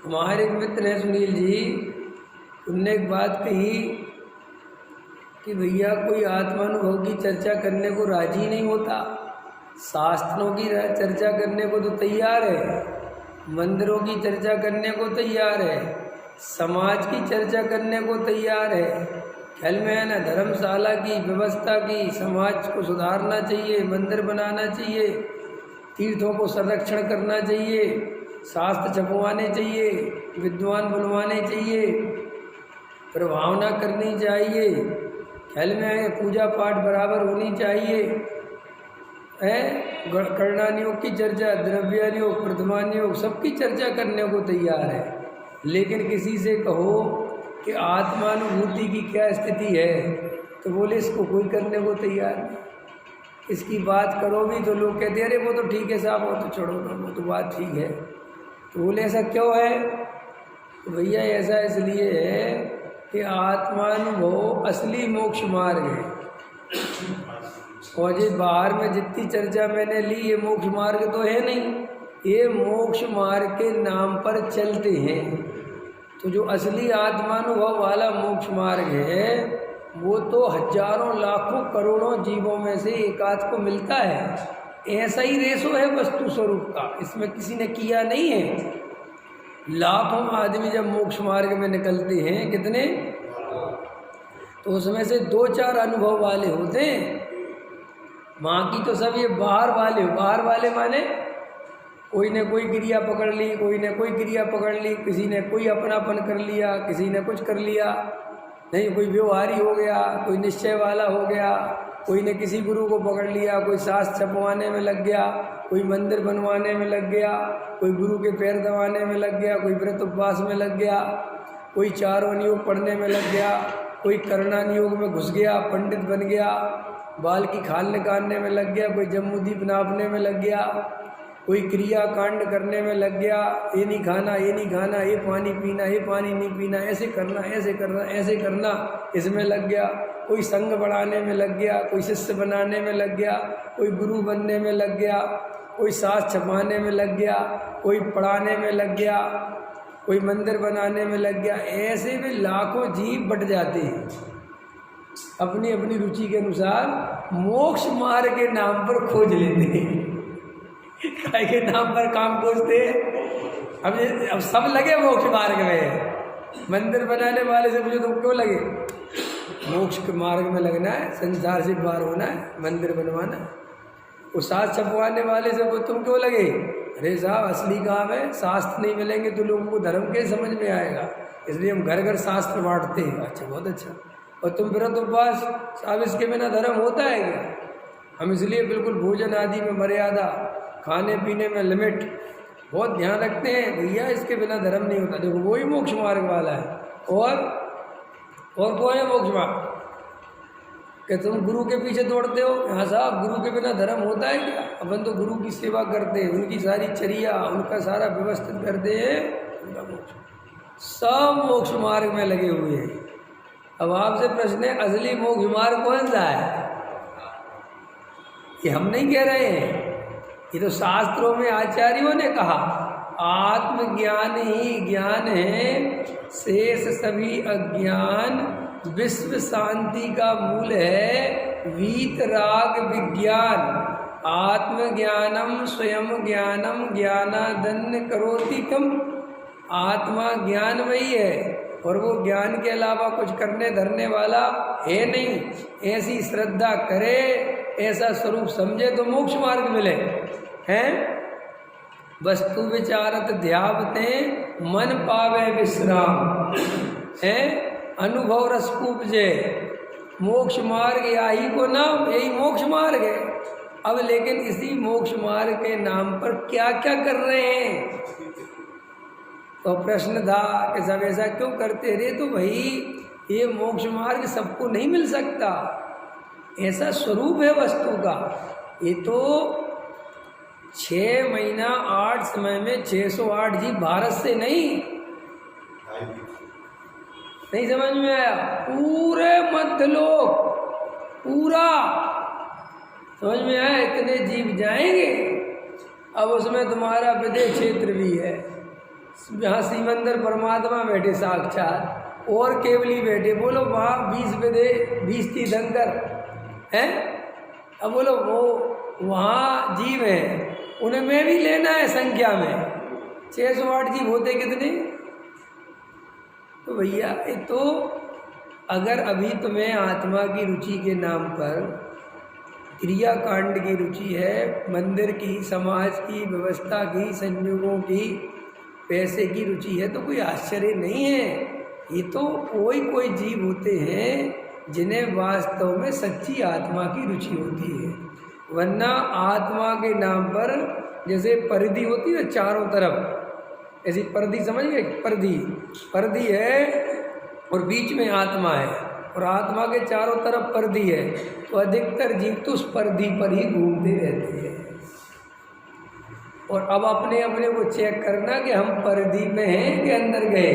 हमारे एक मित्र हैं सुनील जी, उनने एक बात कही कि भैया कोई आत्मानुभव की चर्चा करने को राजी नहीं होता। शास्त्रों की चर्चा करने को तो तैयार है, मंदिरों की चर्चा करने को तैयार है, समाज की चर्चा करने को तैयार है। ख्याल में है ना, धर्मशाला की व्यवस्था की, समाज को सुधारना चाहिए, मंदिर बनाना चाहिए, तीर्थों को संरक्षण करना चाहिए, शास्त्र छपवाने चाहिए, विद्वान बुलवाने चाहिए, प्रभावना करनी चाहिए। ख्याल में है, पूजा पाठ बराबर होनी चाहिए है, कर्णानियोग की चर्चा, द्रव्यानियोग, प्रथमानियोग, सबकी चर्चा करने को तैयार है। लेकिन किसी से कहो कि आत्मानुभूति की क्या स्थिति है, तो बोले इसको कोई करने को तैयार नहीं। इसकी बात करो भी तो लोग कहते हैं अरे वो तो ठीक है साहब, वो तो छोड़ो ना, वो तो बात ठीक है। तो बोले ऐसा क्यों है? तो भैया ऐसा इसलिए है कि आत्मानुभव असली मोक्ष मार्ग है। और ये बाहर में जितनी चर्चा मैंने ली, ये मोक्ष मार्ग तो है नहीं, ये मोक्ष मार्ग के नाम पर चलते हैं। तो जो असली आत्मानुभव वाला मोक्ष मार्ग है वो तो हजारों लाखों करोड़ों जीवों में से एकाध को मिलता है। ऐसा ही रेशो है वस्तु स्वरूप का, इसमें किसी ने किया नहीं है। लाखों आदमी जब मोक्ष मार्ग में निकलते हैं, कितने, तो उसमें से 2-4 अनुभव वाले होते हैं। बाकी तो सब ये बाहर वाले माने कोई ने कोई क्रिया पकड़ ली, कोई ने कोई क्रिया पकड़ ली, किसी ने कोई अपनापन कर लिया, किसी ने कुछ कर लिया, नहीं कोई व्यवहारी हो गया, कोई निश्चय वाला हो गया, कोई ने किसी गुरु को पकड़ लिया, कोई शास्त्र छपवाने में लग गया, कोई मंदिर बनवाने में लग गया, कोई गुरु के पैर दबाने में लग गया, कोई व्रत उपवास में लग गया, कोई चारों नियोग पढ़ने में लग गया, कोई करना नियोग में घुस गया, पंडित बन गया, बाल की खाल निकालने में लग गया, कोई जम्मूदीप नापने में लग गया, कोई क्रिया कांड करने में लग गया, ये नहीं खाना, ये नहीं खाना, ये पानी पीना, ये पानी नहीं पीना, ऐसे करना, ऐसे करना, ऐसे करना, इसमें लग गया। कोई संघ बढ़ाने में लग गया, कोई शिष्य बनाने में लग गया, कोई गुरु बनने में लग गया, कोई शास्त्र छपाने में लग गया, कोई पढ़ाने में लग गया, कोई मंदिर बनाने में लग गया। ऐसे में लाखों जीव बट जाते हैं, अपनी अपनी रुचि के अनुसार मोक्ष मार्ग के नाम पर खोज लेते हैं। काय के नाम पर काम खोजते हैं। अब सब लगे मोक्ष मार्ग में। मंदिर बनाने वाले से पूछो तुम क्यों लगे? मोक्ष के मार्ग में लगना है, संसार से पार होना है, मंदिर बनवाना है। वो शास्त्र छपवाने वाले से तुम क्यों लगे? अरे साहब असली काम है, शास्त्र नहीं मिलेंगे तो लोगों को धर्म कैसे समझ में आएगा, इसलिए हम घर घर शास्त्र बांटते हैं। अच्छा, बहुत अच्छा। और तुम व्रत उपवास, साहब इसके बिना धर्म होता है क्या? हम इसलिए बिल्कुल भोजन आदि में मर्यादा, खाने पीने में लिमिट बहुत ध्यान रखते हैं। भैया इसके बिना धर्म नहीं होता। देखो वही मोक्ष मार्ग वाला है। और कौन है मोक्ष मार्ग? कि तुम गुरु के पीछे दौड़ते हो। हाँ साहब, गुरु के बिना धर्म होता है क्या? अपन तो गुरु की सेवा करते हैं, उनकी सारी चर्या, उनका सारा व्यवस्थित करते हैं, उनका मोक्ष। सब मोक्ष मार्ग में लगे हुए हैं। अब आपसे प्रश्न है, असली मोक्ष मार्ग कौन सा है? ये हम नहीं कह रहे हैं, ये तो शास्त्रों में आचार्यों ने कहा। आत्मज्ञान ही ज्ञान है, शेष सभी अज्ञान विश्व शांति का मूल है, वीतराग विज्ञान। आत्मज्ञानम स्वयं ज्ञानम ज्ञानादन्य करोति कम। आत्मा ज्ञान वही है और वो ज्ञान के अलावा कुछ करने धरने वाला है नहीं। ऐसी श्रद्धा करे, ऐसा स्वरूप समझे तो मोक्ष मार्ग मिले हैं। वस्तु विचारत ध्यावते मन पावे विश्राम है, अनुभव रस उपजे। मोक्ष मार्ग यही को नाम, यही मोक्ष मार्ग है। अब लेकिन इसी मोक्ष मार्ग के नाम पर क्या क्या कर रहे हैं? तो प्रश्न था कि सब ऐसा क्यों करते रहे? तो भाई ये मोक्ष मार्ग सबको नहीं मिल सकता, ऐसा स्वरूप है वस्तु का। ये तो 6 महीना 8 समय में 608 जी भारत से नहीं समझ में आया? पूरे मध्यलोक पूरा समझ में आया? इतने जीव जाएंगे। अब उसमें तुम्हारा विदेश क्षेत्र भी है, जहाँ सिमंदर परमात्मा बैठे साक्षात और केवली बैठे, बोलो वहाँ 20 पे दे 20-30 अंकर हैं। अब बोलो वो वहाँ जीव है, उनमें भी लेना है संख्या में 608 जीव होते कितने। तो भैया तो अगर अभी तुम्हें आत्मा की रुचि के नाम पर क्रिया कांड की रुचि है, मंदिर की, समाज की, व्यवस्था की, संयोगों की, पैसे की रुचि है, तो कोई आश्चर्य नहीं है। ये तो कोई जीव होते हैं जिन्हें वास्तव में सच्ची आत्मा की रुचि होती है। वरना आत्मा के नाम पर जैसे परिधि होती है चारों तरफ, ऐसी परिधि समझ गए, परिधि है और बीच में आत्मा है और आत्मा के चारों तरफ परिधि है, तो अधिकतर जीव तो उस परिधि पर ही घूमते रहते हैं। और अब अपने अपने को चेक करना कि हम परिधि में हैं कि अंदर गए।